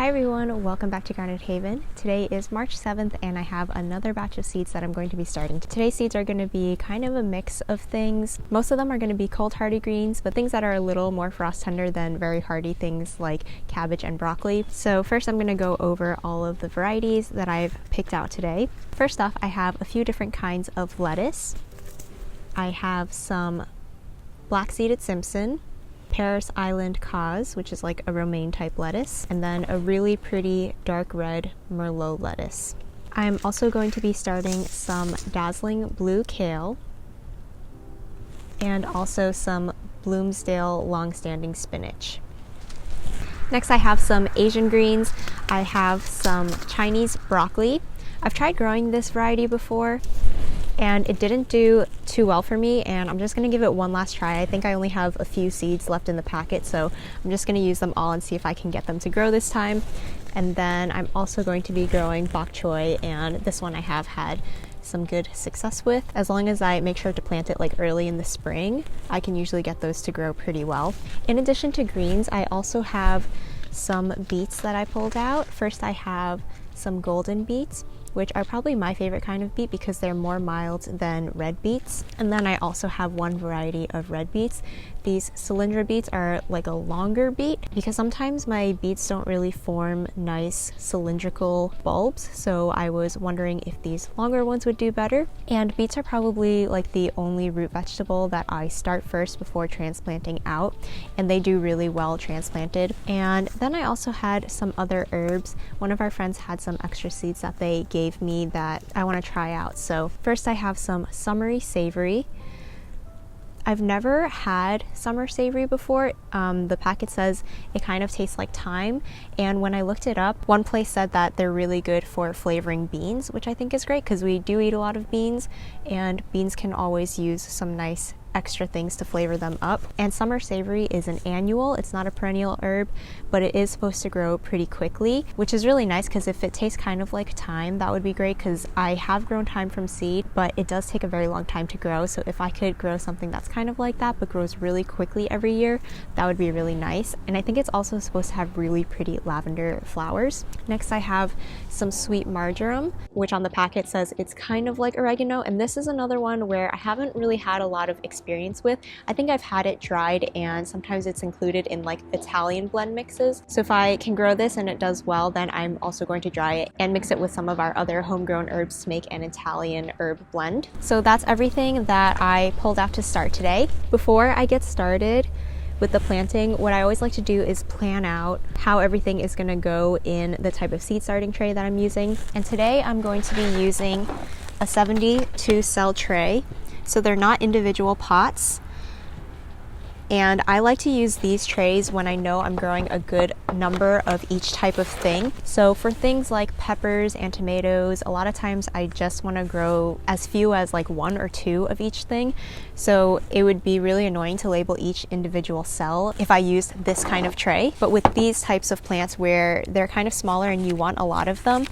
Hi everyone, welcome back to Grounded Haven. Today is March 7th and I have another batch of seeds that I'm going to be starting. Today's seeds are going to be kind of a mix of things. Most of them are going to be cold hardy greens, but things that are a little more frost tender than very hardy things like cabbage and broccoli. So first I'm going to go over all of the varieties that I've picked out today. First off, I have a few different kinds of lettuce. I have some black-seeded Simpson, Paris Island Cause, which is like a romaine type lettuce, and then a really pretty dark red Merlot lettuce. I'm also going to be starting some dazzling blue kale and also some Bloomsdale long-standing spinach. Next I have some Asian greens. I have some Chinese broccoli. I've tried growing this variety before and it didn't do too well for me, and I'm just going to give it one last try. I think I only have a few seeds left in the packet, so I'm just going to use them all and see if I can get them to grow this time. And then I'm also going to be growing bok choy, and this one I have had some good success with. As long as I make sure to plant it like early in the spring, I can usually get those to grow pretty well. In addition to greens, I also have some beets that I pulled out. First I have some golden beets, which are probably my favorite kind of beet because they're more mild than red beets. And then I also have one variety of red beets. These cylindra beets are like a longer beet because sometimes my beets don't really form nice cylindrical bulbs, so I was wondering if these longer ones would do better. And beets are probably like the only root vegetable that I start first before transplanting out, and they do really well transplanted. And then I also had some other herbs. One of our friends had some extra seeds that they gave me that I want to try out. So first I have some summery savory. I've never had summer savory before. The packet says it kind of tastes like thyme, and when I looked it up, one place said that they're really good for flavoring beans, which I think is great because we do eat a lot of beans, and beans can always use some nice extra things to flavor them up. And summer savory is an annual, it's not a perennial herb, but it is supposed to grow pretty quickly, which is really nice because if it tastes kind of like thyme, that would be great, because I have grown thyme from seed, but it does take a very long time to grow. So if I could grow something that's kind of like that but grows really quickly every year, that would be really nice. And I think it's also supposed to have really pretty lavender flowers. Next I have some sweet marjoram, which on the packet says it's kind of like oregano, and this is another one where I haven't really had a lot of experience with. I think I've had it dried, and sometimes it's included in like Italian blend mixes. So if I can grow this and it does well, then I'm also going to dry it and mix it with some of our other homegrown herbs to make an Italian herb blend. So that's everything that I pulled out to start today. Before I get started with the planting, what I always like to do is plan out how everything is going to go in the type of seed starting tray that I'm using. And today I'm going to be using a 72 cell tray. So they're not individual pots, and I like to use these trays when I know I'm growing a good number of each type of thing. So for things like peppers and tomatoes, a lot of times I just want to grow as few as like one or two of each thing. So it would be really annoying to label each individual cell if I used this kind of tray. But with these types of plants where they're kind of smaller and you want a lot of them,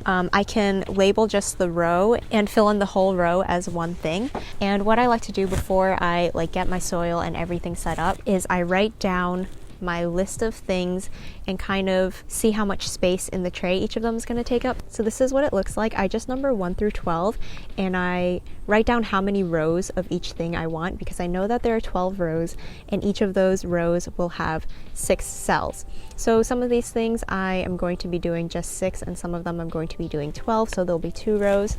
I can label just the row and fill in the whole row as one thing. And what I like to do before I get my soil and everything set up is I write down my list of things and kind of see how much space in the tray each of them is going to take up. So this is what it looks like. I just number 1 through 12, and I write down how many rows of each thing I want, because I know that there are 12 rows and each of those rows will have 6 cells. So some of these things I am going to be doing just 6, and some of them I'm going to be doing 12, so there'll be 2 rows.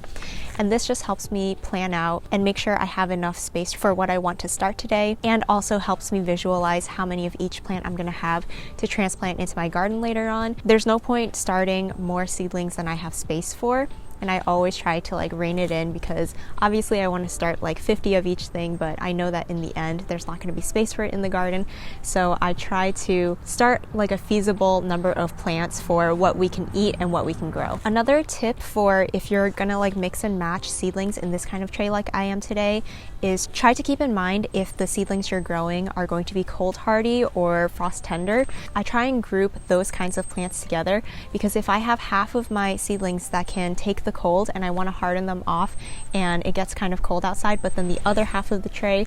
And this just helps me plan out and make sure I have enough space for what I want to start today, and also helps me visualize how many of each plant I'm going to have to transplant into my garden later on. There's no point starting more seedlings than I have space for, and I always try to rein it in, because obviously I want to start 50 of each thing, but I know that in the end there's not going to be space for it in the garden. So I try to start a feasible number of plants for what we can eat and what we can grow. Another tip for if you're gonna mix and match seedlings in this kind of tray like I am today is try to keep in mind if the seedlings you're growing are going to be cold hardy or frost tender. I try and group those kinds of plants together, because if I have half of my seedlings that can take the cold and I want to harden them off and it gets kind of cold outside, but then the other half of the tray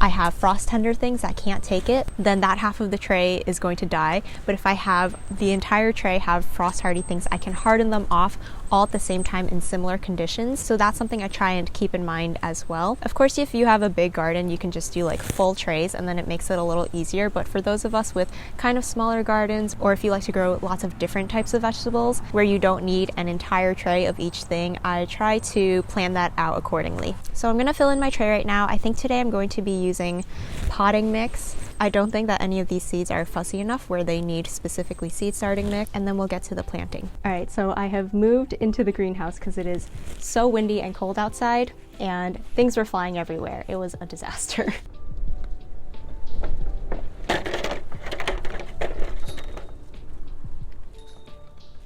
I have frost tender things that can't take it, then that half of the tray is going to die. But if I have the entire tray have frost hardy things, I can harden them off all at the same time in similar conditions. So that's something I try and keep in mind as well. Of course, if you have a big garden, you can just do like full trays and then it makes it a little easier. But for those of us with kind of smaller gardens, or if you like to grow lots of different types of vegetables where you don't need an entire tray of each thing, I try to plan that out accordingly. So I'm gonna fill in my tray right now. I think today I'm going to be using potting mix. I don't think that any of these seeds are fussy enough where they need specifically seed starting mix, and then we'll get to the planting. All right, so I have moved into the greenhouse because it is so windy and cold outside and things were flying everywhere. It was a disaster.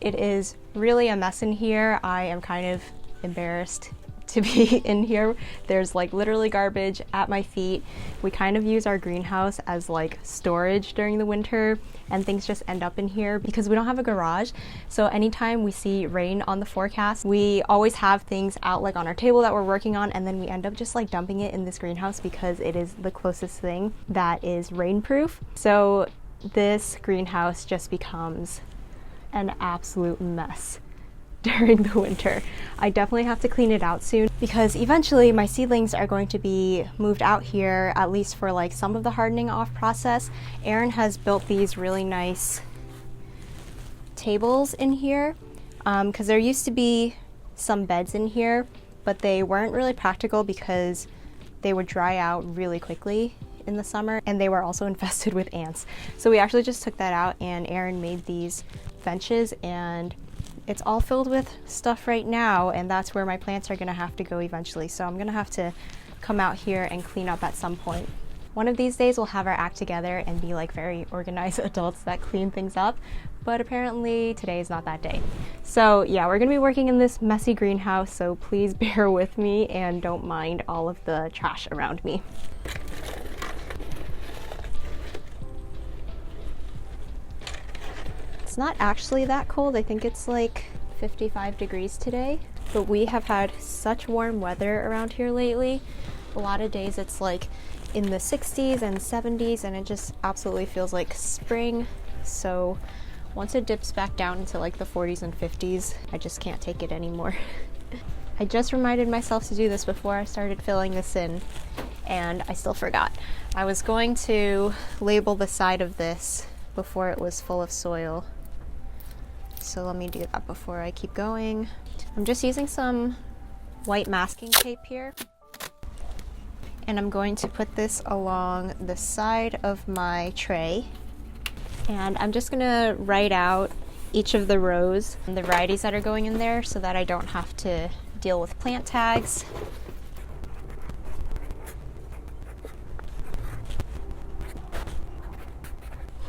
It is really a mess in here. I am kind of embarrassed to be in here. There's like literally garbage at my feet. We kind of use our greenhouse as like storage during the winter, and things just end up in here because we don't have a garage. So anytime we see rain on the forecast, we always have things out like on our table that we're working on, and then we end up just like dumping it in this greenhouse because it is the closest thing that is rainproof. So this greenhouse just becomes an absolute mess during the winter. I definitely have to clean it out soon because eventually my seedlings are going to be moved out here, at least for like some of the hardening off process. Aaron has built these really nice tables in here because there used to be some beds in here, but they weren't really practical because they would dry out really quickly in the summer, and they were also infested with ants. So we actually just took that out, and Aaron made these benches, and it's all filled with stuff right now, and that's where my plants are gonna have to go eventually. So I'm gonna have to come out here and clean up at some point. One of these days we'll have our act together and be like very organized adults that clean things up, but apparently today is not that day. So yeah, we're gonna be working in this messy greenhouse, so please bear with me and don't mind all of the trash around me. It's not actually that cold. I think it's like 55 degrees today, but we have had such warm weather around here lately. A lot of days it's like in the 60s and 70s, and it just absolutely feels like spring. So once it dips back down into like the 40s and 50s, I just can't take it anymore. I just reminded myself to do this before I started filling this in, and I still forgot. I was going to label the side of this before it was full of soil. So let me do that before I keep going. I'm just using some white masking tape here, and I'm going to put this along the side of my tray, and I'm just gonna write out each of the rows and the varieties that are going in there so that I don't have to deal with plant tags.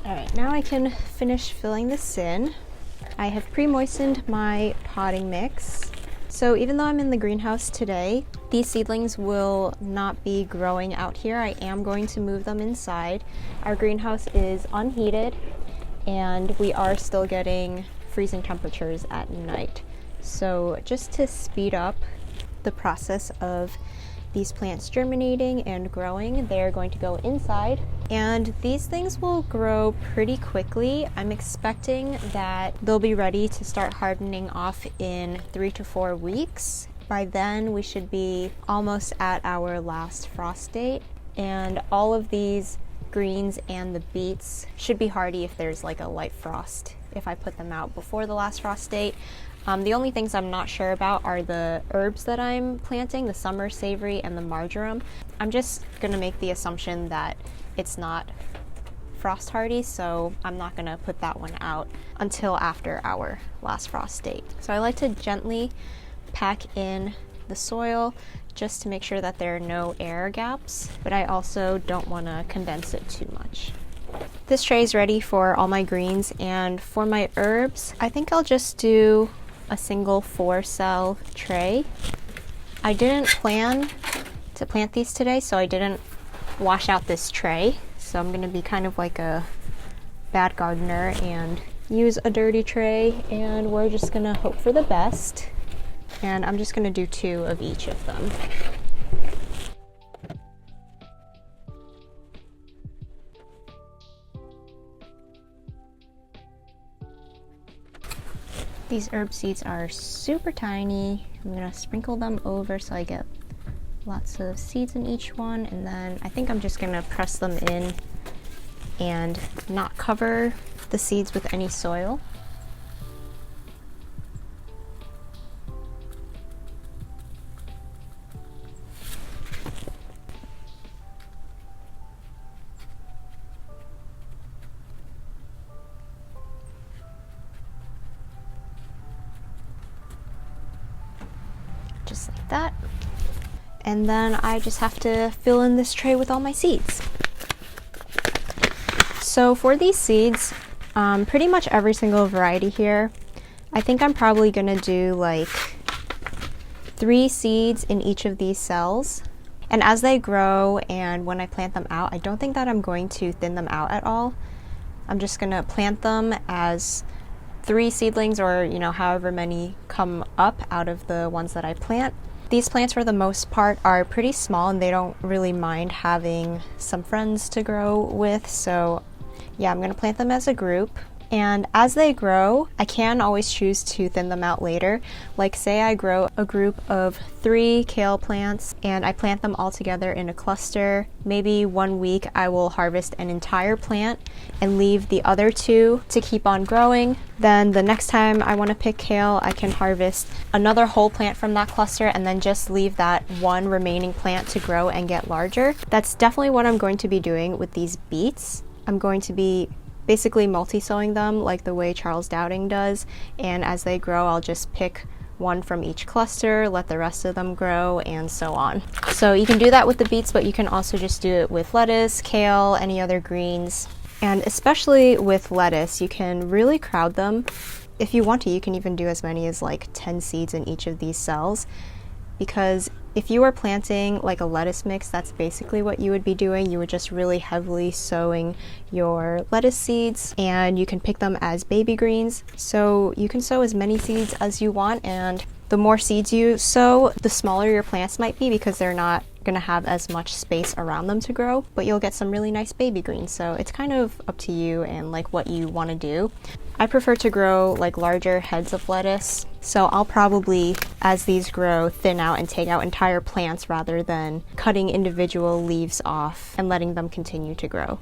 All right, now I can finish filling this in. I have pre-moistened my potting mix. So even though I'm in the greenhouse today, these seedlings will not be growing out here. I am going to move them inside. Our greenhouse is unheated, and we are still getting freezing temperatures at night. So just to speed up the process of these plants germinating and growing, they're going to go inside, and these things will grow pretty quickly. I'm expecting that they'll be ready to start hardening off in 3 to 4 weeks. By then we should be almost at our last frost date, and all of these greens and the beets should be hardy if there's like a light frost, if I put them out before the last frost date. The only things I'm not sure about are the herbs that I'm planting, the summer savory and the marjoram. I'm just gonna make the assumption that it's not frost hardy, so I'm not gonna put that one out until after our last frost date. So I like to gently pack in the soil just to make sure that there are no air gaps, but I also don't wanna condense it too much. This tray is ready for all my greens, and for my herbs, I think I'll just do a single 4-cell tray. I didn't plan to plant these today, so I didn't wash out this tray. So I'm gonna be kind of like a bad gardener and use a dirty tray, and we're just gonna hope for the best. And I'm just gonna do 2 of each of them. These herb seeds are super tiny. I'm gonna sprinkle them over so I get lots of seeds in each one, and then I think I'm just gonna press them in and not cover the seeds with any soil. Just like that. And then I just have to fill in this tray with all my seeds. So for these seeds, pretty much every single variety here, I think I'm probably gonna do like 3 seeds in each of these cells. And as they grow and when I plant them out, I don't think that I'm going to thin them out at all. I'm just gonna plant them as 3 seedlings, or however many come up out of the ones that I plant. These plants for the most part are pretty small and they don't really mind having some friends to grow with, so yeah, I'm gonna plant them as a group. And as they grow, I can always choose to thin them out later. Like say I grow a group of 3 kale plants and I plant them all together in a cluster. Maybe one week I will harvest an entire plant and leave the other 2 to keep on growing. Then the next time I want to pick kale, I can harvest another whole plant from that cluster and then just leave that one remaining plant to grow and get larger. That's definitely what I'm going to be doing with these beets. I'm going to be basically multi-sowing them like the way Charles Dowding does, and as they grow I'll just pick one from each cluster, let the rest of them grow, and so on. So you can do that with the beets, but you can also just do it with lettuce, kale, any other greens. And especially with lettuce, you can really crowd them. If you want to, you can even do as many as like 10 seeds in each of these cells, because if you were planting like a lettuce mix, that's basically what you would be doing. You would just really heavily sowing your lettuce seeds, and you can pick them as baby greens. So you can sow as many seeds as you want, and the more seeds you sow, the smaller your plants might be because they're not gonna have as much space around them to grow, but you'll get some really nice baby greens. So it's kind of up to you and like what you want to do. I prefer to grow like larger heads of lettuce, so I'll probably, as these grow, thin out and take out entire plants rather than cutting individual leaves off and letting them continue to grow.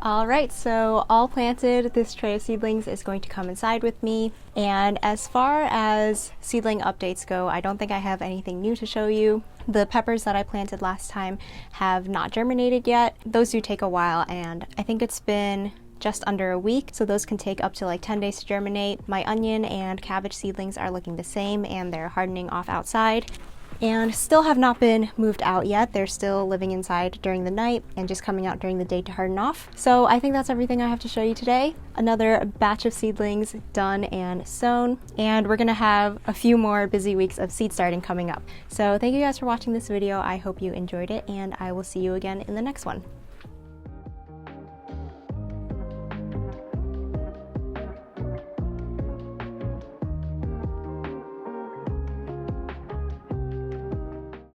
Alright, so all planted, this tray of seedlings is going to come inside with me. And as far as seedling updates go, I don't think I have anything new to show you. The peppers that I planted last time have not germinated yet. Those do take a while, and I think it's been just under a week, so those can take up to like 10 days to germinate. My onion and cabbage seedlings are looking the same, and they're hardening off outside. And still have not been moved out yet. They're still living inside during the night and just coming out during the day to harden off. So I think that's everything I have to show you today. Another batch of seedlings done and sown, and we're gonna have a few more busy weeks of seed starting coming up. So thank you guys for watching this video. I hope you enjoyed it, and I will see you again in the next one.